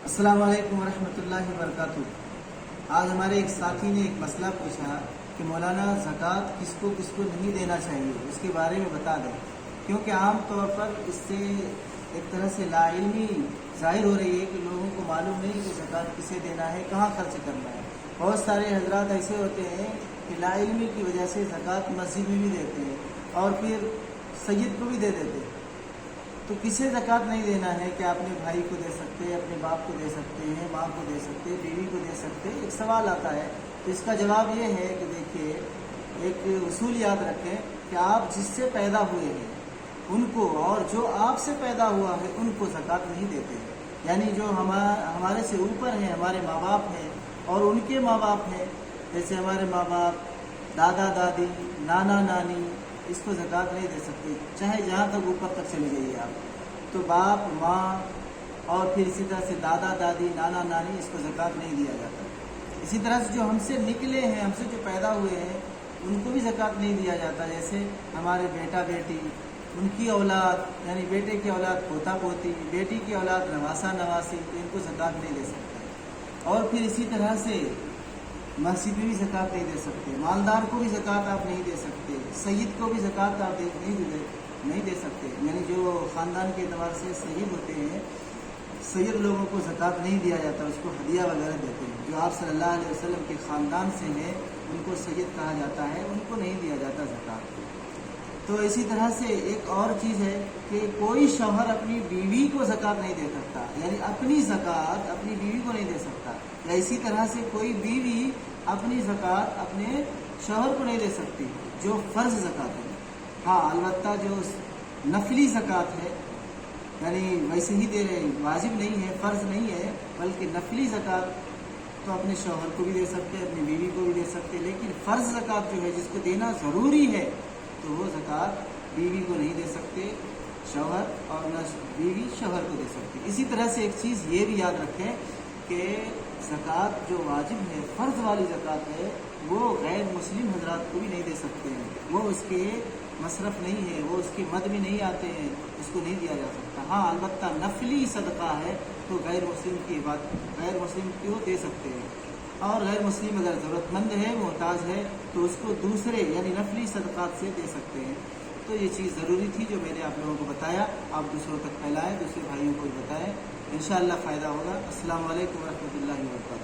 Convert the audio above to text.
अस्सलाम वालेकुम वरहमतुल्लाहि वबरकातुहू। आज हमारे एक साथी ने एक मसला पूछा कि मौलाना ज़कात किसको किसको नहीं देना चाहिए, इसके बारे में बता दें, क्योंकि आम तौर पर इससे एक तरह से लाइल्मी ज़ाहिर हो रही है कि लोगों को मालूम नहीं कि ज़कात किसे देना है, कहाँ खर्च करना है। बहुत सारे हजरात ऐसे होते हैं कि लाइल्मी की वजह से ज़कात मस्जिद में भी देते हैं और फिर सैयद को भी दे देते हैं। तो किसे ज़कात नहीं देना है? क्या अपने भाई को दे सकते हैं, अपने बाप को दे सकते हैं, माँ को दे सकते हैं, बीवी को दे सकते हैं? एक सवाल आता है, तो इसका जवाब ये है कि देखिए, एक उसूल याद रखें कि आप जिससे पैदा हुए हैं उनको, और जो आपसे पैदा हुआ है उनको ज़कात नहीं देते। यानी जो हमारे से ऊपर हैं, हमारे माँ बाप हैं और उनके माँ बाप हैं, जैसे हमारे माँ बाप, दादा दादी, नाना नानी, इसको ज़कात नहीं दे सकते, चाहे जहाँ तक ऊपर तक चले जाइए आप। तो बाप, माँ और फिर इसी तरह से दादा दादी, नाना नानी, इसको ज़कात नहीं दिया जाता। इसी तरह से जो हमसे निकले हैं, हमसे जो पैदा हुए हैं, उनको भी ज़कात नहीं दिया जाता। जैसे हमारे बेटा बेटी, उनकी औलाद, यानी बेटे की औलाद पोता पोती, बेटी की औलाद नवासा नवासी, तो इनको ज़कात नहीं दे सकते। और फिर इसी तरह से मस्जिद में भी ज़कात नहीं दे सकते, मालदार को भी ज़कात आप नहीं दे सकते, सैयद को भी ज़कात आप नहीं दे सकते। यानी जो ख़ानदान के एतबार से सैयद होते हैं, सैयद लोगों को ज़कात नहीं दिया जाता, उसको हदिया वगैरह देते हैं। जो आप सल्लल्लाहु अलैहि वसल्लम के ख़ानदान से हैं, उनको सैयद कहा जाता है, उनको नहीं दिया जाता ज़कात। तो इसी तरह से एक और चीज़ है कि कोई शौहर अपनी बीवी को ज़कात नहीं दे सकता, यानी अपनी ज़कात अपनी बीवी को नहीं दे सकता। या इसी तरह से कोई बीवी अपनी ज़कात अपने शौहर को नहीं दे सकती, जो फ़र्ज़ ज़कात है। हाँ, अलबत्ता जो नफली ज़कात है, यानी वैसे ही दे रहे, वाजिब नहीं है, फ़र्ज़ नहीं है, बल्कि नफली ज़कात तो अपने शौहर को भी दे सकते हैं, अपनी बीवी को भी दे सकते हैं। लेकिन फ़र्ज़ ज़कात जो है, जिसको देना ज़रूरी है, तो वो ज़कात बीवी को नहीं दे सकते शौहर, और न बीवी शौहर को दे सकती। इसी तरह से एक चीज़ ये भी याद रखें कि ज़कात जो वाजिब है, फ़र्ज़ वाली ज़कात है, वो गैर मुस्लिम हजरात को भी नहीं दे सकते हैं। वो उसके मसरफ़ नहीं है, वो उसके मद में नहीं आते हैं, उसको नहीं दिया जा सकता। हाँ, अलबत्ता नफली सदका है तो गैर मुस्लिम की बात, गैर मुस्लिम को दे सकते हैं। और गैर मुस्लिम अगर ज़रूरतमंद है, मोहताज है, तो उसको दूसरे यानी नफली सदक़ात से दे सकते हैं। तो ये चीज़ ज़रूरी थी जो मैंने आप लोगों को बताया, आप दूसरों तक फैलाएँ, दूसरे भाइयों को भी बताएँ, इंशाअल्लाह फ़ायदा होगा। अस्सलाम वालेकुम वरहमतुल्लाहि वबरकातुहू।